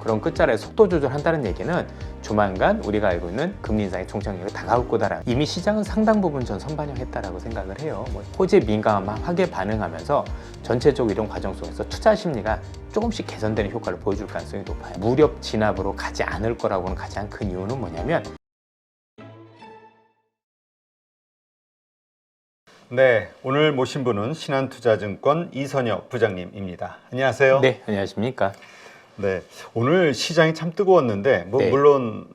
그런 끝자락에 속도 조절한다는 얘기는 조만간 우리가 알고 있는 금리 인상의 종착역이 다가올 거다라는, 이미 시장은 상당 부분 전 선반영했다라고 생각을 해요. 호재 민감하게 반응하면서 전체적으로 이런 과정 속에서 투자 심리가 조금씩 개선되는 효과를 보여줄 가능성이 높아요. 무력 진압으로 가지 않을 거라고는 가장 큰 이유는 뭐냐면, 네, 오늘 모신 분은 신한투자증권 이선혁 부장님입니다. 안녕하세요. 네, 안녕하십니까. 네, 오늘 시장이 참 뜨거웠는데, 네. 물론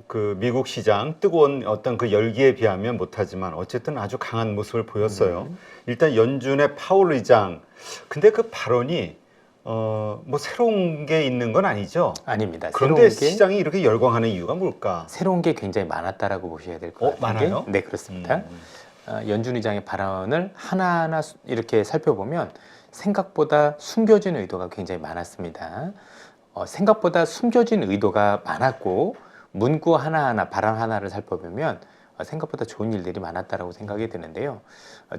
그 미국 시장 뜨거운 어떤 그 열기에 비하면 못하지만 어쨌든 아주 강한 모습을 보였어요. 일단 연준의 파월 의장, 근데 그 발언이 뭐 새로운 게 있는 건 아니죠? 아닙니다. 그런데 시장이 이렇게 열광하는 이유가 뭘까? 새로운 게 굉장히 많았다라고 보셔야 될 것 같아요. 많아요? 네, 그렇습니다. 연준 의장의 발언을 하나하나 이렇게 살펴보면 생각보다 숨겨진 의도가 굉장히 많았습니다. 생각보다 숨겨진 의도가 많았고, 문구 하나하나, 발언 하나를 살펴보면 생각보다 좋은 일들이 많았다라고 생각이 드는데요.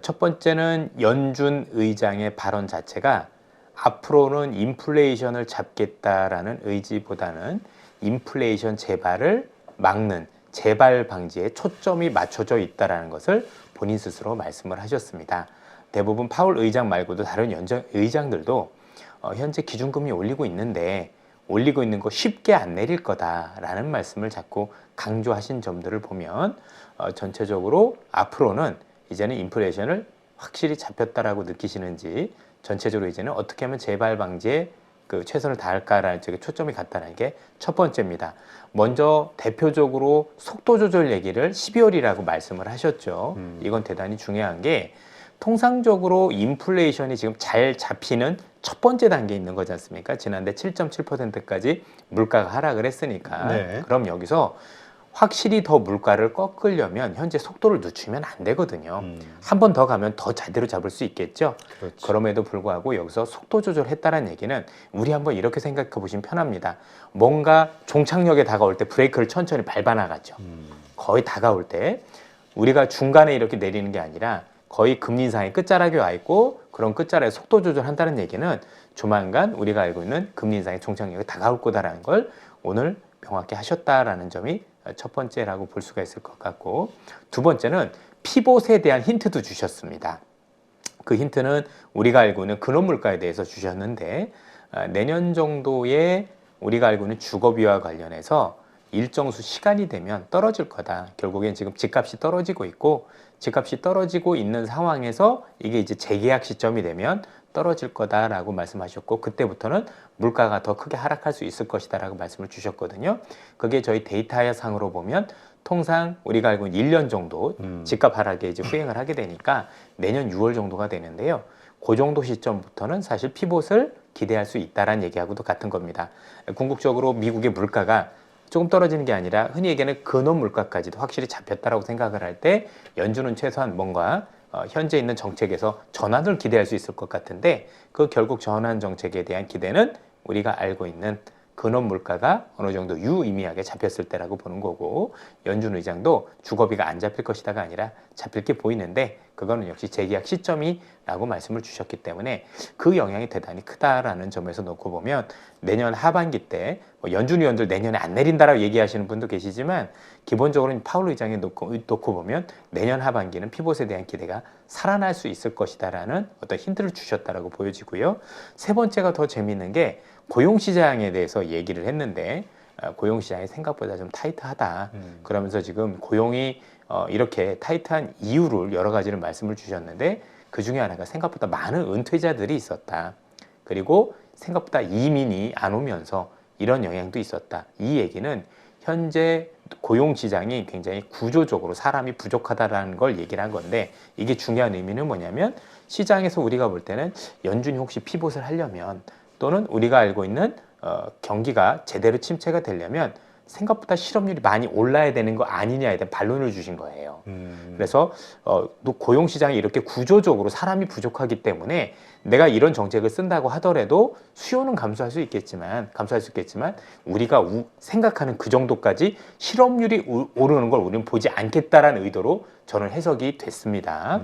첫 번째는 연준 의장의 발언 자체가 앞으로는 인플레이션을 잡겠다라는 의지보다는 인플레이션 재발을 막는 재발 방지에 초점이 맞춰져 있다는 것을 본인 스스로 말씀을 하셨습니다. 대부분 파월 의장 말고도 다른 연준 의장들도 현재 기준금리 올리고 있는데 올리고 있는 거 쉽게 안 내릴 거다라는 말씀을 자꾸 강조하신 점들을 보면 전체적으로 앞으로는 이제는 인플레이션을 확실히 잡혔다라고 느끼시는지, 전체적으로 이제는 어떻게 하면 재발 방지에 그 최선을 다할까라는 쪽에 초점이 갔다는 게 첫 번째입니다. 먼저 대표적으로 속도 조절 얘기를 12월이라고 말씀을 하셨죠. 이건 대단히 중요한 게, 통상적으로 인플레이션이 지금 잘 잡히는 첫 번째 단계에 있는 거지 않습니까? 지난해 7.7%까지 물가가 하락을 했으니까. 네. 그럼 여기서 확실히 더 물가를 꺾으려면 현재 속도를 늦추면 안 되거든요. 한 번 더 가면 더 제대로 잡을 수 있겠죠. 그렇죠. 그럼에도 불구하고 여기서 속도 조절했다는 얘기는, 우리 한번 이렇게 생각해 보시면 편합니다. 뭔가 종착역에 다가올 때 브레이크를 천천히 밟아 나가죠. 거의 다가올 때 우리가 중간에 이렇게 내리는 게 아니라 거의 금리 인상의 끝자락에 와 있고, 그런 끝자락에 속도 조절한다는 얘기는 조만간 우리가 알고 있는 금리 인상의 종착역에 다가올 거다라는 걸 오늘 명확히 하셨다라는 점이 첫 번째라고 볼 수가 있을 것 같고, 두 번째는 피봇에 대한 힌트도 주셨습니다. 그 힌트는 우리가 알고 있는 근원물가에 대해서 주셨는데, 내년 정도에 우리가 알고 있는 주거비와 관련해서 일정 수 시간이 되면 떨어질 거다. 결국엔 지금 집값이 떨어지고 있고, 집값이 떨어지고 있는 상황에서 이게 이제 재계약 시점이 되면 떨어질 거다라고 말씀하셨고, 그때부터는 물가가 더 크게 하락할 수 있을 것이다라고 말씀을 주셨거든요. 그게 저희 데이터 상으로 보면 통상 우리가 알고 있는 1년 정도 집값 하락에 이제 후행을 하게 되니까 내년 6월 정도가 되는데요. 그 정도 시점부터는 사실 피봇을 기대할 수 있다라는 얘기하고도 같은 겁니다. 궁극적으로 미국의 물가가 조금 떨어지는 게 아니라 흔히 얘기하는 근원 물가까지도 확실히 잡혔다라고 생각을 할 때 연준은 최소한 뭔가 현재 있는 정책에서 전환을 기대할 수 있을 것 같은데, 그 결국 전환 정책에 대한 기대는 우리가 알고 있는 근원 물가가 어느 정도 유의미하게 잡혔을 때라고 보는 거고, 연준 의장도 주거비가 안 잡힐 것이다가 아니라 잡힐 게 보이는데, 그거는 역시 재계약 시점이라고 말씀을 주셨기 때문에 그 영향이 대단히 크다라는 점에서 놓고 보면, 내년 하반기 때 연준 의원들 내년에 안 내린다라고 얘기하시는 분도 계시지만, 기본적으로는 파월 의장에 놓고 보면 내년 하반기는 피봇에 대한 기대가 살아날 수 있을 것이다라는 어떤 힌트를 주셨다라고 보여지고요. 세 번째가 더 재미있는 게, 고용시장에 대해서 얘기를 했는데, 고용시장이 생각보다 좀 타이트하다. 그러면서 지금 고용이 이렇게 타이트한 이유를 여러 가지를 말씀을 주셨는데, 그 중에 하나가 생각보다 많은 은퇴자들이 있었다. 그리고 생각보다 이민이 안 오면서 이런 영향도 있었다. 이 얘기는 현재 고용시장이 굉장히 구조적으로 사람이 부족하다라는 걸 얘기를 한 건데, 이게 중요한 의미는 뭐냐면, 시장에서 우리가 볼 때는 연준이 혹시 피봇을 하려면, 또는 우리가 알고 있는 경기가 제대로 침체가 되려면 생각보다 실업률이 많이 올라야 되는 거 아니냐에 대한 반론을 주신 거예요. 그래서 고용시장이 이렇게 구조적으로 사람이 부족하기 때문에 내가 이런 정책을 쓴다고 하더라도 수요는 감소할 수 있겠지만 우리가 생각하는 그 정도까지 실업률이 오르는 걸 우리는 보지 않겠다라는 의도로 저는 해석이 됐습니다.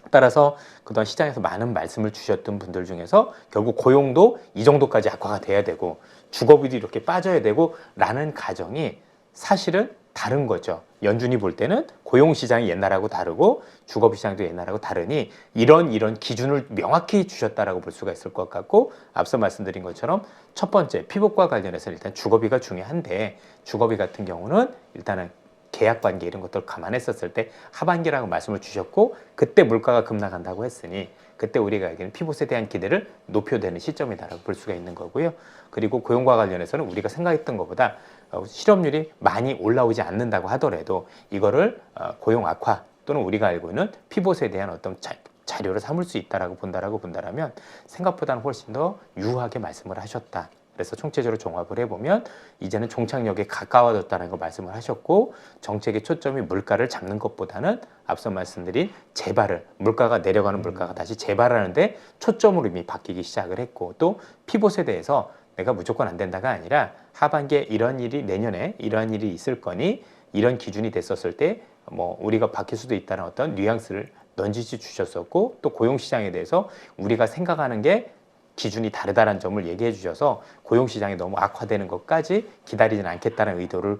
따라서 그동안 시장에서 많은 말씀을 주셨던 분들 중에서 결국 고용도 이 정도까지 악화가 돼야 되고, 주거비도 이렇게 빠져야 되고 라는 가정이 사실은 다른 거죠. 연준이 볼 때는 고용시장이 옛날하고 다르고 주거시장도 옛날하고 다르니 이런 기준을 명확히 주셨다라고 볼 수가 있을 것 같고, 앞서 말씀드린 것처럼 첫 번째 피복과 관련해서 일단 주거비가 중요한데, 주거비 같은 경우는 일단은 계약 관계 이런 것들을 감안했었을 때 하반기라고 말씀을 주셨고, 그때 물가가 급락한다고 했으니 그때 우리가 알기는 피봇에 대한 기대를 높여야 되는 시점이다라고 볼 수가 있는 거고요. 그리고 고용과 관련해서는 우리가 생각했던 것보다 실업률이 많이 올라오지 않는다고 하더라도 이거를 고용 악화 또는 우리가 알고 있는 피봇에 대한 어떤 자료를 삼을 수 있다라고 본다라면 생각보다는 훨씬 더 유하게 말씀을 하셨다. 그래서 총체적으로 종합을 해보면 이제는 종착역에 가까워졌다는 거 말씀을 하셨고, 정책의 초점이 물가를 잡는 것보다는 앞서 말씀드린 재발을, 물가가 내려가는 물가가 다시 재발하는데 초점으로 이미 바뀌기 시작을 했고, 또 피봇에 대해서 내가 무조건 안 된다가 아니라 하반기에 이런 일이, 내년에 이러한 일이 있을 거니 이런 기준이 됐었을 때 뭐 우리가 바뀔 수도 있다는 어떤 뉘앙스를 넌지시 주셨었고, 또 고용시장에 대해서 우리가 생각하는 게 기준이 다르다는 점을 얘기해 주셔서 고용시장이 너무 악화되는 것까지 기다리지는 않겠다는 의도를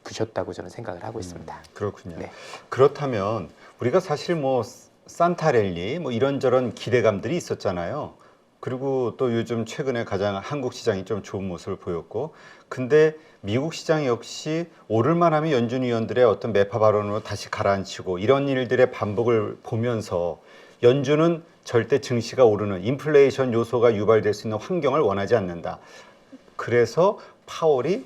부셨다고 저는 생각을 하고 있습니다. 그렇군요. 네. 그렇다면 우리가 사실 뭐 산타랠리 뭐 이런저런 기대감들이 있었잖아요. 그리고 또 요즘 최근에 가장 한국 시장이 좀 좋은 모습을 보였고, 근데 미국 시장 역시 오를만 하면 연준 위원들의 어떤 매파 발언으로 다시 가라앉히고 이런 일들의 반복을 보면서 연준은 절대 증시가 오르는 인플레이션 요소가 유발될 수 있는 환경을 원하지 않는다. 그래서 파월이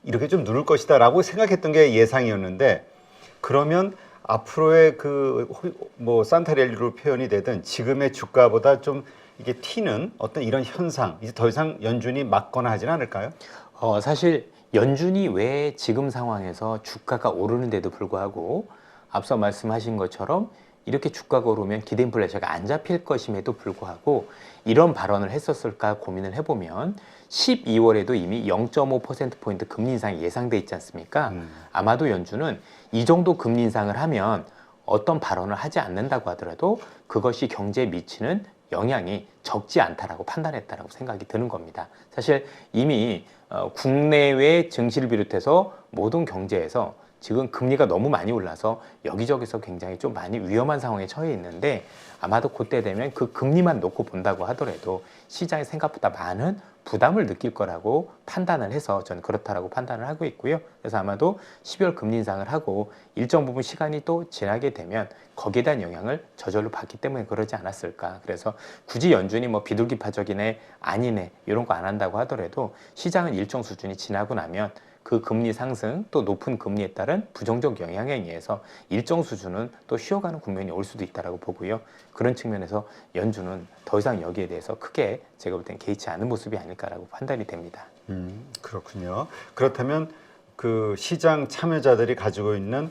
이렇게 좀 누를 것이다 라고 생각했던 게 예상이었는데, 그러면 앞으로의 그 뭐 산타랠리로 표현이 되든 지금의 주가보다 좀 이게 튀는 어떤 이런 현상, 이제 더 이상 연준이 막거나 하진 않을까요? 사실 연준이 왜 지금 상황에서 주가가 오르는데도 불구하고 앞서 말씀하신 것처럼 이렇게 주가가 오르면 기대 인플레이션가 안 잡힐 것임에도 불구하고 이런 발언을 했었을까 고민을 해보면 12월에도 이미 0.5%포인트 금리 인상이 예상돼 있지 않습니까? 아마도 연준은 이 정도 금리 인상을 하면 어떤 발언을 하지 않는다고 하더라도 그것이 경제에 미치는 영향이 적지 않다라고 판단했다라고 생각이 드는 겁니다. 사실 이미 국내외 증시를 비롯해서 모든 경제에서 지금 금리가 너무 많이 올라서 여기저기서 굉장히 좀 많이 위험한 상황에 처해 있는데, 아마도 그때 되면 그 금리만 놓고 본다고 하더라도 시장이 생각보다 많은 부담을 느낄 거라고 판단을 해서 저는 그렇다라고 판단을 하고 있고요. 그래서 아마도 12월 금리 인상을 하고 일정 부분 시간이 또 지나게 되면 거기에 대한 영향을 저절로 받기 때문에 그러지 않았을까. 그래서 굳이 연준이 뭐 비둘기파적이네 아니네 이런 거 안 한다고 하더라도 시장은 일정 수준이 지나고 나면 그 금리 상승 또 높은 금리에 따른 부정적 영향에 의해서 일정 수준은 또 쉬어가는 국면이 올 수도 있다라고 보고요. 그런 측면에서 연준은 더 이상 여기에 대해서 크게 제가 볼 땐 개의치 않은 모습이 아닐까라고 판단이 됩니다. 그렇군요. 그렇다면 그 시장 참여자들이 가지고 있는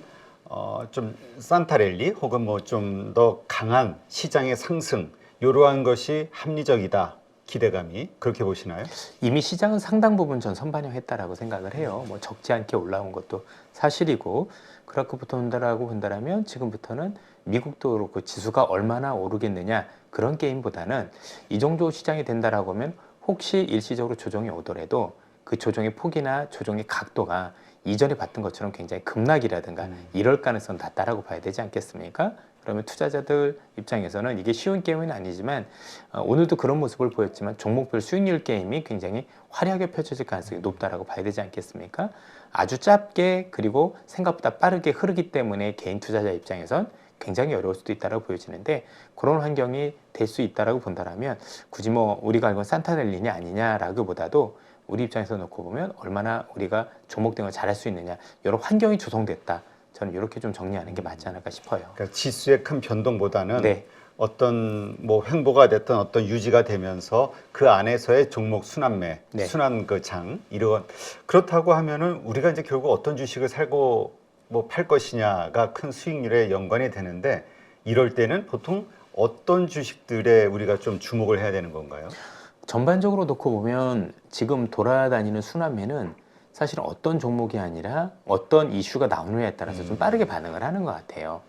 좀 산타랠리 혹은 뭐 좀 더 강한 시장의 상승, 이러한 것이 합리적이다. 기대감이 그렇게 보시나요? 이미 시장은 상당 부분 전 선반영했다라고 생각을 해요. 뭐 적지 않게 올라온 것도 사실이고, 그렇게 본다면 지금부터는 미국도 그렇고 지수가 얼마나 오르겠느냐 그런 게임보다는 이 정도 시장이 된다라고 하면 혹시 일시적으로 조정이 오더라도 그 조정의 폭이나 조정의 각도가 이전에 봤던 것처럼 굉장히 급락이라든가 이럴 가능성은 낮다라고 봐야 되지 않겠습니까? 그러면 투자자들 입장에서는 이게 쉬운 게임은 아니지만 오늘도 그런 모습을 보였지만 종목별 수익률 게임이 굉장히 화려하게 펼쳐질 가능성이 높다라고 봐야 되지 않겠습니까? 아주 짧게 그리고 생각보다 빠르게 흐르기 때문에 개인 투자자 입장에선 굉장히 어려울 수도 있다고 보여지는데, 그런 환경이 될 수 있다라고 본다면 굳이 뭐 우리가 알고 있는 산타랠리냐 아니냐라기보다도 우리 입장에서 놓고 보면 얼마나 우리가 종목등을 잘할 수 있느냐, 이런 환경이 조성됐다. 저는 이렇게 좀 정리하는 게 맞지 않을까 싶어요. 그러니까 지수의 큰 변동보다는 네. 어떤 뭐 횡보가 됐던 어떤 유지가 되면서 그 안에서의 종목 순환매, 네. 순환 그 장 이런, 그렇다고 하면은 우리가 이제 결국 어떤 주식을 살고 뭐 팔 것이냐가 큰 수익률에 연관이 되는데, 이럴 때는 보통 어떤 주식들에 우리가 좀 주목을 해야 되는 건가요? 전반적으로 놓고 보면 지금 돌아다니는 순환매는 사실은 어떤 종목이 아니라 어떤 이슈가 나오느냐에 따라서 좀 빠르게 반응을 하는 것 같아요.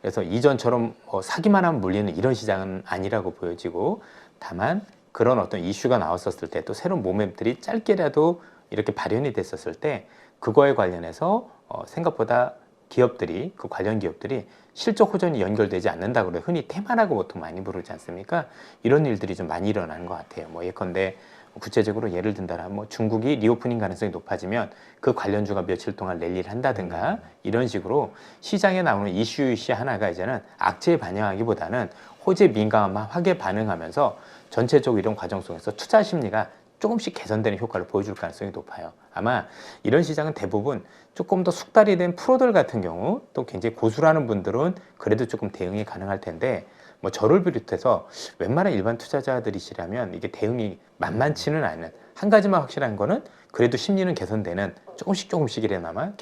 그래서 이전처럼 사기만 하면 물리는 이런 시장은 아니라고 보여지고, 다만 그런 어떤 이슈가 나왔었을 때 또 새로운 모멘들이 짧게라도 이렇게 발현이 됐었을 때 그거에 관련해서 생각보다 기업들이 그 관련 기업들이 실적 호전이 연결되지 않는다고 그래 흔히 태만하고 보통 많이 부르지 않습니까? 이런 일들이 좀 많이 일어나는 것 같아요. 뭐 예컨대 구체적으로 예를 든다면 뭐 중국이 리오프닝 가능성이 높아지면 그 관련주가 며칠 동안 랠리를 한다든가 이런 식으로 시장에 나오는 이슈 하나가 이제는 악재에 반영하기보다는 호재 민감함 확에 반응하면서 전체적으로 이런 과정 속에서 투자 심리가 조금씩 개선되는 효과를 보여줄 가능성이 높아요. 아마 이런 시장은 대부분 조금 더 숙달이 된 프로들 같은 경우 또 굉장히 고수라는 분들은 그래도 조금 대응이 가능할 텐데 뭐 저를 비롯해서 웬만한 일반 투자자들이시라면 이게 대응이 만만치는 않은 한 가지만 확실한 거는 그래도 심리는 개선되는 조금씩이라나마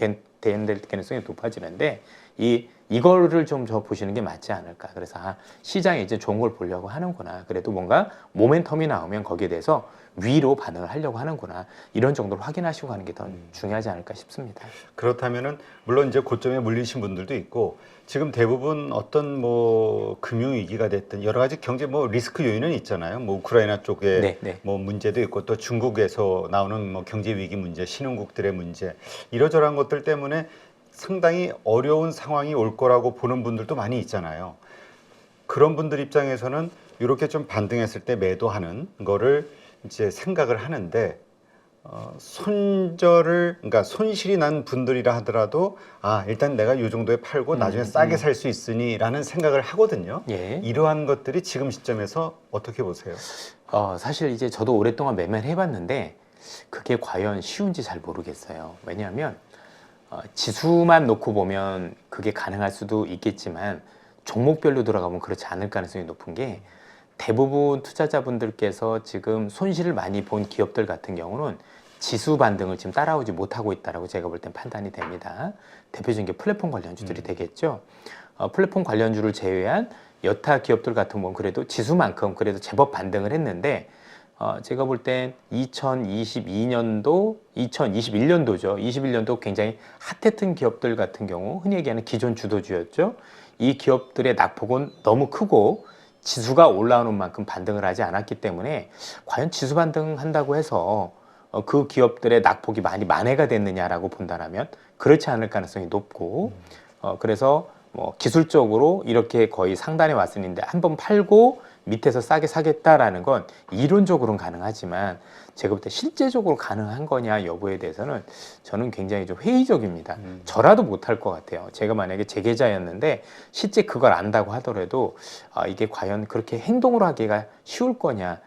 대응될 가능성이 높아지는데 이거를 좀 저 보시는 게 맞지 않을까. 그래서 시장에 이제 좋은 걸 보려고 하는구나. 그래도 뭔가 모멘텀이 나오면 거기에 대해서 위로 반응을 하려고 하는구나. 이런 정도로 확인하시고 가는 게 더 중요하지 않을까 싶습니다. 그렇다면은 물론 이제 고점에 물리신 분들도 있고 지금 대부분 어떤 뭐 금융 위기가 됐든 여러 가지 경제 뭐 리스크 요인은 있잖아요. 뭐 우크라이나 쪽에 뭐 문제도 있고 또 중국에서 나오는 뭐 경제 위기 문제, 신흥국들의 문제 이러저러한 것들 때문에 상당히 어려운 상황이 올 거라고 보는 분들도 많이 있잖아요. 그런 분들 입장에서는 이렇게 좀 반등했을 때 매도하는 거를 이제 생각을 하는데 그러니까 손실이 난 분들이라 하더라도 일단 내가 이 정도에 팔고 나중에 싸게 살 수 있으니라는 생각을 하거든요. 예. 이러한 것들이 지금 시점에서 어떻게 보세요? 사실 이제 저도 오랫동안 매매를 해봤는데 그게 과연 쉬운지 잘 모르겠어요. 왜냐하면 지수만 놓고 보면 그게 가능할 수도 있겠지만 종목별로 들어가면 그렇지 않을 가능성이 높은 게 대부분 투자자분들께서 지금 손실을 많이 본 기업들 같은 경우는 지수 반등을 지금 따라오지 못하고 있다라고 제가 볼 땐 판단이 됩니다. 대표적인 게 플랫폼 관련주들이 되겠죠. 플랫폼 관련주를 제외한 여타 기업들 같은 경우는 그래도 지수만큼 그래도 제법 반등을 했는데 제가 볼 땐 2022년도, 2021년도죠. 21년도 굉장히 핫했던 기업들 같은 경우 흔히 얘기하는 기존 주도주였죠. 이 기업들의 낙폭은 너무 크고 지수가 올라오는 만큼 반등을 하지 않았기 때문에 과연 지수 반등한다고 해서 그 기업들의 낙폭이 많이 만회가 됐느냐라고 본다면 그렇지 않을 가능성이 높고 그래서 뭐 기술적으로 이렇게 거의 상단에 왔으니데 한번 팔고 밑에서 싸게 사겠다라는 건 이론적으로는 가능하지만 제가 볼 때 실제적으로 가능한 거냐 여부에 대해서는 저는 굉장히 좀 회의적입니다. 저라도 못할 것 같아요. 제가 만약에 제 계좌였는데 실제 그걸 안다고 하더라도 이게 과연 그렇게 행동으로 하기가 쉬울 거냐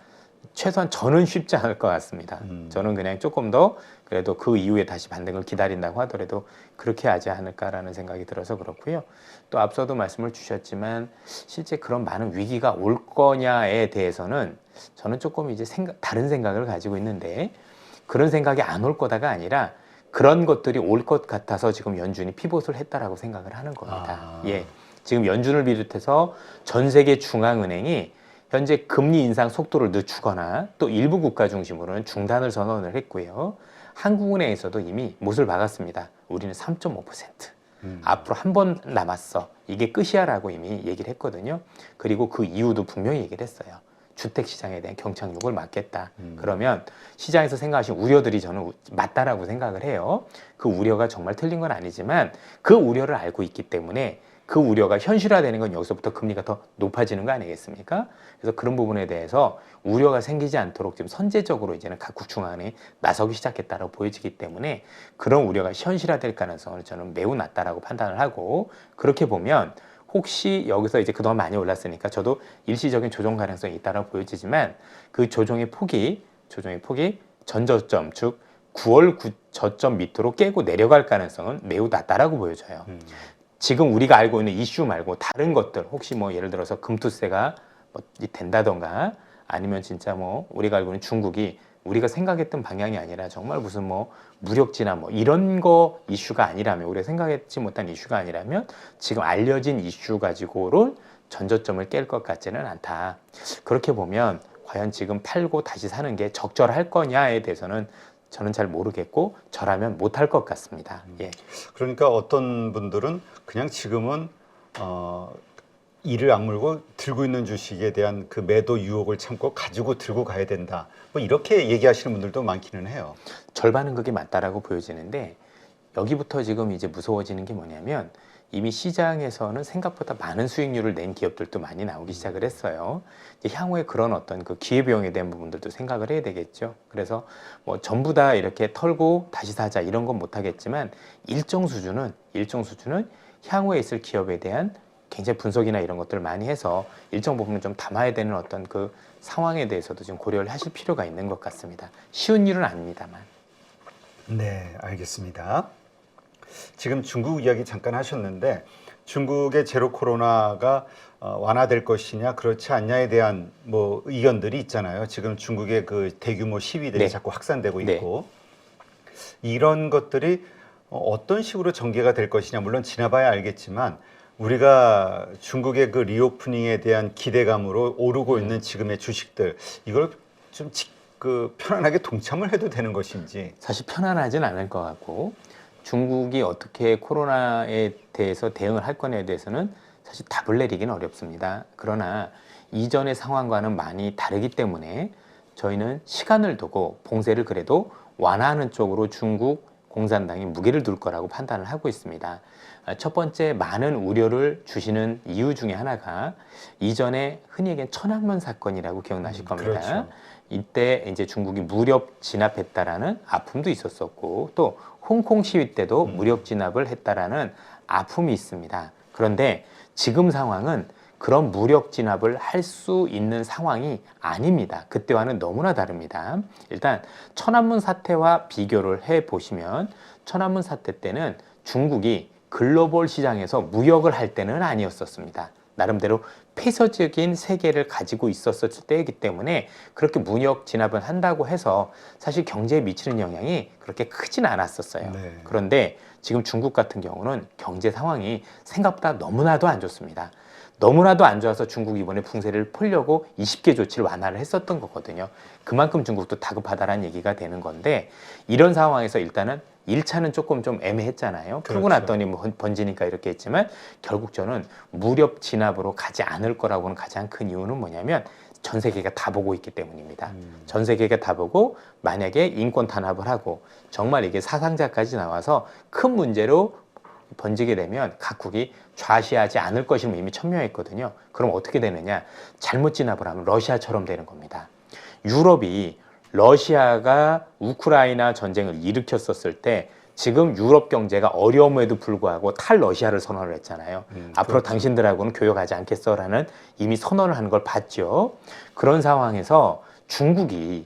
최소한 저는 쉽지 않을 것 같습니다. 저는 그냥 조금 더 그래도 그 이후에 다시 반등을 기다린다고 하더라도 그렇게 하지 않을까라는 생각이 들어서 그렇고요. 또 앞서도 말씀을 주셨지만 실제 그런 많은 위기가 올 거냐에 대해서는 저는 조금 이제 다른 생각을 가지고 있는데 그런 생각이 안 올 거다가 아니라 그런 것들이 올 것 같아서 지금 연준이 피봇을 했다라고 생각을 하는 겁니다. 예, 지금 연준을 비롯해서 전 세계 중앙은행이 현재 금리 인상 속도를 늦추거나 또 일부 국가 중심으로는 중단을 선언을 했고요. 한국은행에서도 이미 못을 박았습니다. 우리는 3.5%. 앞으로 한 번 남았어. 이게 끝이야라고 이미 얘기를 했거든요. 그리고 그 이유도 분명히 얘기를 했어요. 주택시장에 대한 경착륙을 막겠다. 그러면 시장에서 생각하신 우려들이 저는 맞다라고 생각을 해요. 그 우려가 정말 틀린 건 아니지만 그 우려를 알고 있기 때문에 그 우려가 현실화되는 건 여기서부터 금리가 더 높아지는 거 아니겠습니까? 그래서 그런 부분에 대해서 우려가 생기지 않도록 지금 선제적으로 이제는 각국 중앙은행이 나서기 시작했다고 보여지기 때문에 그런 우려가 현실화될 가능성을 저는 매우 낮다라고 판단을 하고 그렇게 보면 혹시 여기서 이제 그동안 많이 올랐으니까 저도 일시적인 조정 가능성이 있다고 보여지지만 그 조정의 폭이 전저점 즉 9월 저점 밑으로 깨고 내려갈 가능성은 매우 낮다라고 보여져요. 지금 우리가 알고 있는 이슈 말고 다른 것들 혹시 뭐 예를 들어서 금투세가 뭐 된다던가 아니면 진짜 뭐 우리가 알고 있는 중국이 우리가 생각했던 방향이 아니라 정말 무슨 뭐 무력지나 뭐 이런 거 이슈가 아니라면 우리가 생각했지 못한 이슈가 아니라면 지금 알려진 이슈 가지고를 전저점을 깰 것 같지는 않다. 그렇게 보면 과연 지금 팔고 다시 사는 게 적절할 거냐에 대해서는 저는 잘 모르겠고 저라면 못할 것 같습니다. 예. 그러니까 어떤 분들은 그냥 지금은 이를 악물고 들고 있는 주식에 대한 그 매도 유혹을 참고 가지고 들고 가야 된다. 뭐 이렇게 얘기하시는 분들도 많기는 해요. 절반은 그게 맞다라고 보여지는데 여기부터 지금 이제 무서워지는 게 뭐냐면 이미 시장에서는 생각보다 많은 수익률을 낸 기업들도 많이 나오기 시작을 했어요. 이제 향후에 그런 어떤 그 기회비용에 대한 부분들도 생각을 해야 되겠죠. 그래서 뭐 전부 다 이렇게 털고 다시 사자 이런 건 못하겠지만 일정 수준은 향후에 있을 기업에 대한 굉장히 분석이나 이런 것들을 많이 해서 일정 부분은 좀 담아야 되는 어떤 그 상황에 대해서도 좀 고려를 하실 필요가 있는 것 같습니다. 쉬운 일은 아닙니다만. 네, 알겠습니다. 지금 중국 이야기 잠깐 하셨는데 중국의 제로 코로나가 완화될 것이냐 그렇지 않냐에 대한 뭐 의견들이 있잖아요. 지금 중국의 그 대규모 시위들이 네. 자꾸 확산되고 네. 있고 이런 것들이 어떤 식으로 전개가 될 것이냐 물론 지나봐야 알겠지만 우리가 중국의 그 리오프닝에 대한 기대감으로 오르고 있는 지금의 주식들 이걸 좀 편안하게 동참을 해도 되는 것인지. 사실 편안하진 않을 것 같고 중국이 어떻게 코로나에 대해서 대응을 할 거냐에 대해서는 사실 답을 내리기는 어렵습니다. 그러나 이전의 상황과는 많이 다르기 때문에 저희는 시간을 두고 봉쇄를 그래도 완화하는 쪽으로 중국 공산당이 무게를 둘 거라고 판단을 하고 있습니다. 첫 번째 많은 우려를 주시는 이유 중에 하나가 이전에 흔히 얘기한 천안문 사건이라고 기억나실 겁니다. 그렇죠. 이때 이제 중국이 무력 진압했다라는 아픔도 있었었고 또 홍콩 시위 때도 무력 진압을 했다라는 아픔이 있습니다. 그런데 지금 상황은 그런 무력 진압을 할 수 있는 상황이 아닙니다. 그때와는 너무나 다릅니다. 일단 천안문 사태와 비교를 해 보시면 천안문 사태 때는 중국이 글로벌 시장에서 무역을 할 때는 아니었었습니다. 나름대로 폐쇄적인 세계를 가지고 있었을 때이기 때문에 그렇게 무역 진압을 한다고 해서 사실 경제에 미치는 영향이 그렇게 크진 않았었어요. 네. 그런데 지금 중국 같은 경우는 경제 상황이 생각보다 너무나도 안 좋습니다. 너무나도 안 좋아서 중국이 이번에 붕세를 풀려고 20개 조치를 완화를 했었던 거거든요. 그만큼 중국도 다급하다라는 얘기가 되는 건데 이런 상황에서 일단은 1차는 조금 좀 애매했잖아요. 풀고 그렇죠. 났더니 뭐 번지니까 이렇게 했지만 결국 저는 무력 진압으로 가지 않을 거라고는 가장 큰 이유는 뭐냐면 전 세계가 다 보고 있기 때문입니다. 전 세계가 다 보고 만약에 인권 탄압을 하고 정말 이게 사상자까지 나와서 큰 문제로 번지게 되면 각국이 좌시하지 않을 것임을 이미 천명했거든요. 그럼 어떻게 되느냐? 잘못 진압을 하면 러시아처럼 되는 겁니다. 유럽이 러시아가 우크라이나 전쟁을 일으켰었을 때 지금 유럽 경제가 어려움에도 불구하고 탈러시아를 선언을 했잖아요. 앞으로 그렇죠. 당신들하고는 교역하지 않겠어라는 이미 선언을 하는 걸 봤죠. 그런 상황에서 중국이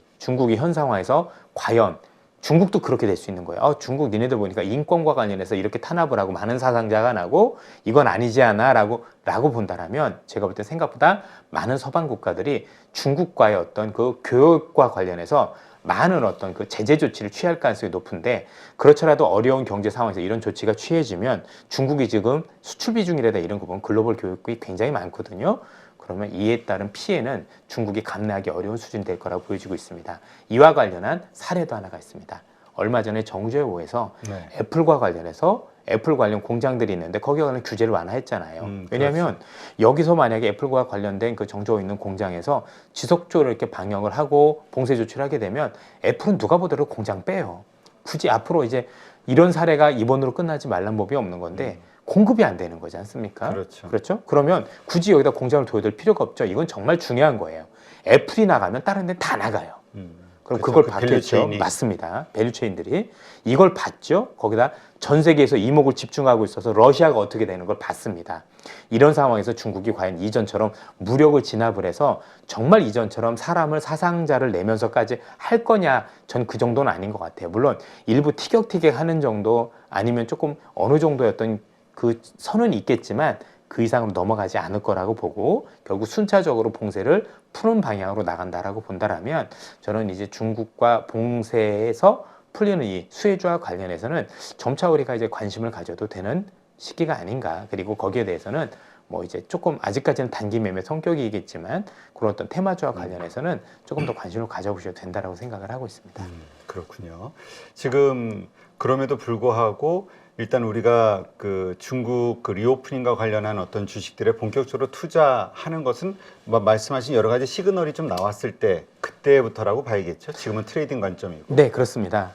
현 상황에서 과연 중국도 그렇게 될 수 있는 거예요. 중국 니네들 보니까 인권과 관련해서 이렇게 탄압을 하고 많은 사상자가 나고 이건 아니지 않아 라고 본다라면 제가 볼 때 생각보다 많은 서방 국가들이 중국과의 어떤 그 교역과 관련해서 많은 어떤 그 제재 조치를 취할 가능성이 높은데 그렇더라도 어려운 경제 상황에서 이런 조치가 취해지면 중국이 지금 수출 비중이라다 이런 거 보면 글로벌 교역이 굉장히 많거든요. 그러면 이에 따른 피해는 중국이 감내하기 어려운 수준이 될 거라고 보여지고 있습니다. 이와 관련한 사례도 하나가 있습니다. 얼마 전에 정주행호에서 네. 애플과 관련해서 애플 관련 공장들이 있는데 거기에 관련 규제를 완화했잖아요. 왜냐하면 그렇죠. 여기서 만약에 애플과 관련된 그 정주행 있는 공장에서 지속적으로 이렇게 방역을 하고 봉쇄 조치를 하게 되면 애플은 누가 보더라도 공장 빼요. 굳이 앞으로 이제 이런 사례가 이번으로 끝나지 말란 법이 없는 건데 공급이 안 되는 거지 않습니까? 그렇죠. 그러면 굳이 여기다 공장을 둬야 필요가 없죠. 이건 정말 중요한 거예요. 애플이 나가면 다른 데는 다 나가요. 그럼 그렇죠. 그걸 그 받겠죠. 밸류체인이. 맞습니다. 밸류체인들이 이걸 받죠. 거기다 전 세계에서 이목을 집중하고 있어서 러시아가 어떻게 되는 걸 봤습니다. 이런 상황에서 중국이 과연 이전처럼 무력을 진압을 해서 정말 이전처럼 사람을 사상자를 내면서까지 할 거냐? 전 그 정도는 아닌 것 같아요. 물론 일부 티격태격 하는 정도 아니면 조금 어느 정도의 어떤 그 선은 있겠지만 그 이상으로 넘어가지 않을 거라고 보고 결국 순차적으로 봉쇄를 푸는 방향으로 나간다라고 본다라면 저는 이제 중국과 봉쇄에서 풀리는 이 수혜주와 관련해서는 점차 우리가 이제 관심을 가져도 되는 시기가 아닌가. 그리고 거기에 대해서는 뭐 이제 조금 아직까지는 단기 매매 성격이겠지만 그런 어떤 테마주와 관련해서는 조금 더 관심을 가져보셔도 된다라고 생각을 하고 있습니다. 그렇군요. 지금 그럼에도 불구하고 일단 우리가 그 중국 그 리오프닝과 관련한 어떤 주식들에 본격적으로 투자하는 것은 말씀하신 여러 가지 시그널이 좀 나왔을 때 그때부터라고 봐야겠죠. 지금은 트레이딩 관점이고. 네, 그렇습니다.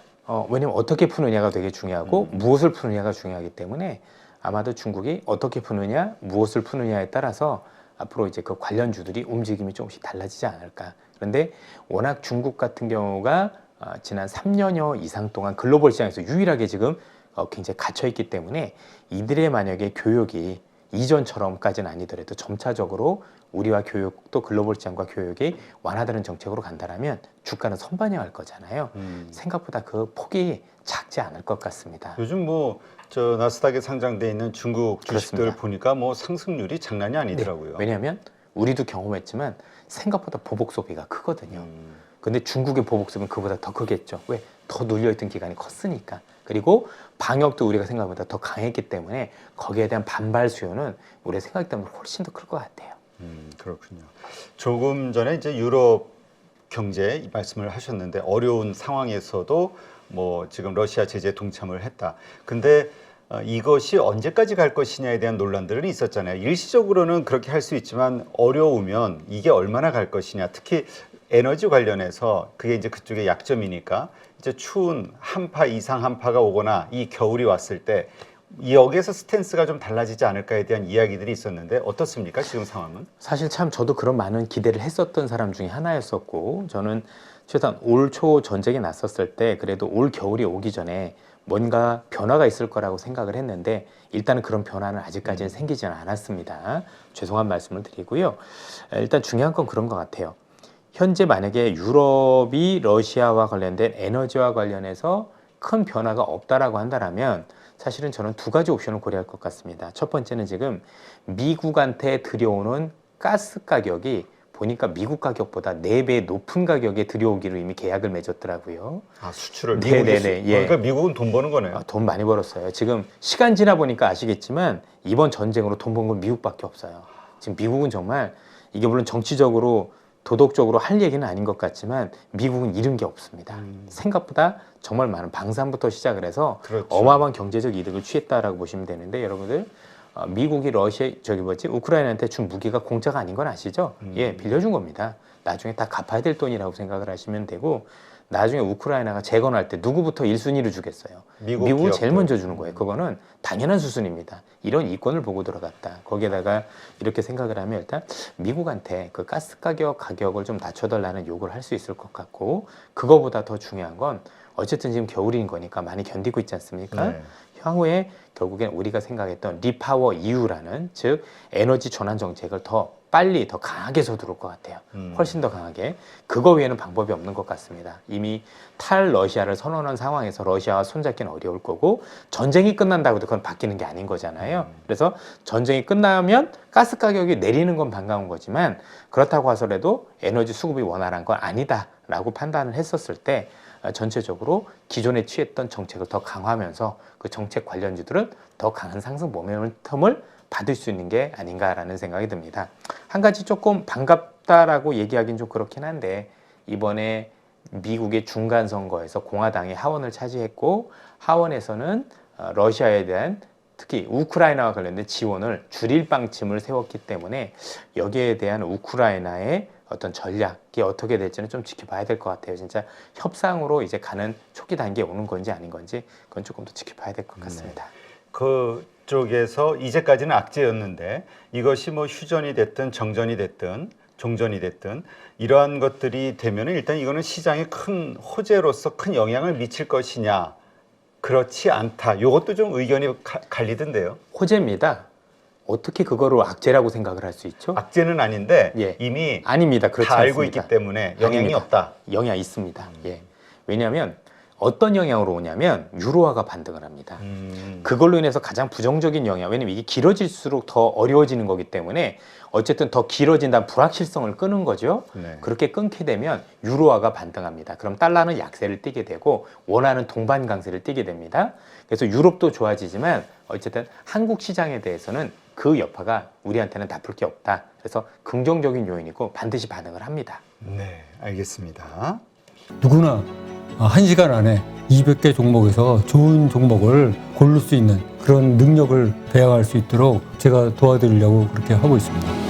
왜냐면 어떻게 푸느냐가 되게 중요하고 무엇을 푸느냐가 중요하기 때문에 아마도 중국이 어떻게 푸느냐, 무엇을 푸느냐에 따라서 앞으로 이제 그 관련주들이 움직임이 조금씩 달라지지 않을까. 그런데 워낙 중국 같은 경우가 지난 3년여 이상 동안 글로벌 시장에서 유일하게 지금 굉장히 갇혀 있기 때문에 이들의 만약에 교역이 이전처럼까지는 아니더라도 점차적으로 우리와 교역도 글로벌 시장과 교역이 완화되는 정책으로 간다면 주가는 선반영할 거잖아요. 생각보다 그 폭이 작지 않을 것 같습니다. 요즘 뭐 저 나스닥에 상장돼 있는 중국 주식들 그렇습니다. 보니까 뭐 상승률이 장난이 아니더라고요. 네, 왜냐하면 우리도 경험했지만 생각보다 보복 소비가 크거든요. 근데 중국의 보복 소비는 그보다 더 크겠죠. 왜? 더 눌려있던 기간이 컸으니까. 그리고 방역도 우리가 생각보다 더 강했기 때문에 거기에 대한 반발 수요는 우리가 생각했던 것보다 훨씬 더 클 것 같아요. 그렇군요. 조금 전에 이제 유럽 경제 말씀을 하셨는데 어려운 상황에서도 뭐 지금 러시아 제재 동참을 했다. 근데 이것이 언제까지 갈 것이냐에 대한 논란들은 있었잖아요. 일시적으로는 그렇게 할 수 있지만 어려우면 이게 얼마나 갈 것이냐. 특히 에너지 관련해서 그게 이제 그쪽의 약점이니까 이제 추운 한파 이상 한파가 오거나 이 겨울이 왔을 때 여기에서 스탠스가 좀 달라지지 않을까에 대한 이야기들이 있었는데 어떻습니까? 지금 상황은? 사실 참 저도 그런 많은 기대를 했었던 사람 중에 하나였었고, 저는 최소한 올 초 전쟁이 났었을 때 그래도 올 겨울이 오기 전에 뭔가 변화가 있을 거라고 생각을 했는데 일단은 그런 변화는 아직까지는 생기지는 않았습니다. 죄송한 말씀을 드리고요. 일단 중요한 건 그런 것 같아요. 현재 만약에 유럽이 러시아와 관련된 에너지와 관련해서 큰 변화가 없다라고 한다면 사실은 저는 두 가지 옵션을 고려할 것 같습니다. 첫 번째는 지금 미국한테 들여오는 가스 가격이 보니까 미국 가격보다 4배 높은 가격에 들여오기로 이미 계약을 맺었더라고요. 아, 수출을 네네네. 예. 그러니까 미국은 돈 버는 거네요. 돈 많이 벌었어요. 지금 시간 지나 보니까 아시겠지만 이번 전쟁으로 돈 번 건 미국밖에 없어요. 지금 미국은 정말 이게 물론 정치적으로 도덕적으로 할 얘기는 아닌 것 같지만 미국은 잃은 게 없습니다. 생각보다 정말 많은 방산부터 시작을 해서 그렇죠. 어마어마한 경제적 이득을 취했다라고 보시면 되는데 여러분들 미국이 우크라이나한테 준 무기가 공짜가 아닌 건 아시죠? 예, 빌려준 겁니다. 나중에 다 갚아야 될 돈이라고 생각을 하시면 되고 나중에 우크라이나가 재건할 때 누구부터 1순위를 주겠어요? 미국을 제일 먼저 주는 거예요. 그거는 당연한 수순입니다. 이런 이권을 보고 들어갔다. 거기에다가 이렇게 생각을 하면 일단 미국한테 그 가스 가격을 좀 낮춰달라는 요구를 할 수 있을 것 같고 그거보다 더 중요한 건 어쨌든 지금 겨울인 거니까 많이 견디고 있지 않습니까? 네. 향후에 결국엔 우리가 생각했던 리파워 EU라는 즉 에너지 전환 정책을 더 빨리 더 강하게 서두를 것 같아요. 훨씬 더 강하게. 그거 외에는 방법이 없는 것 같습니다. 이미 탈러시아를 선언한 상황에서 러시아와 손잡기는 어려울 거고 전쟁이 끝난다고 해도 그건 바뀌는 게 아닌 거잖아요. 그래서 전쟁이 끝나면 가스 가격이 내리는 건 반가운 거지만 그렇다고 하더라도 에너지 수급이 원활한 건 아니다라고 판단을 했었을 때 전체적으로 기존에 취했던 정책을 더 강화하면서 그 정책 관련주들은 더 강한 상승 모멘텀을 받을 수 있는 게 아닌가라는 생각이 듭니다. 한 가지 조금 반갑다라고 얘기하기는 좀 그렇긴 한데 이번에 미국의 중간 선거에서 공화당이 하원을 차지했고 하원에서는 러시아에 대한 특히 우크라이나와 관련된 지원을 줄일 방침을 세웠기 때문에 여기에 대한 우크라이나의 어떤 전략이 어떻게 될지는 좀 지켜봐야 될 것 같아요. 진짜 협상으로 이제 가는 초기 단계에 오는 건지 아닌 건지 그건 조금 더 지켜봐야 될 것 같습니다. 그쪽에서 이제까지는 악재였는데 이것이 뭐 휴전이 됐든 정전이 됐든 종전이 됐든 이러한 것들이 되면은 일단 이거는 시장에 큰 호재로서 큰 영향을 미칠 것이냐 그렇지 않다. 이것도 좀 의견이 갈리던데요. 호재입니다. 어떻게 그거를 악재라고 생각을 할 수 있죠? 악재는 아닌데 예. 이미 아닙니다. 그렇지 다 알고 않습니다. 있기 때문에 영향이 아닙니다. 없다. 영향이 있습니다. 예. 왜냐하면 어떤 영향으로 오냐면 유로화가 반등을 합니다. 그걸로 인해서 가장 부정적인 영향, 왜냐면 이게 길어질수록 더 어려워지는 거기 때문에 어쨌든 더 길어진다는 불확실성을 끄는 거죠. 네. 그렇게 끊게 되면 유로화가 반등합니다. 그럼 달러는 약세를 띠게 되고 원하는 동반 강세를 띠게 됩니다. 그래서 유럽도 좋아지지만 어쨌든 한국 시장에 대해서는 그 여파가 우리한테는 나쁠 게 없다. 그래서 긍정적인 요인이고 반드시 반응을 합니다. 네, 알겠습니다. 누구나 1시간 안에 200개 종목에서 좋은 종목을 고를 수 있는 그런 능력을 배양할 수 있도록 제가 도와드리려고 그렇게 하고 있습니다.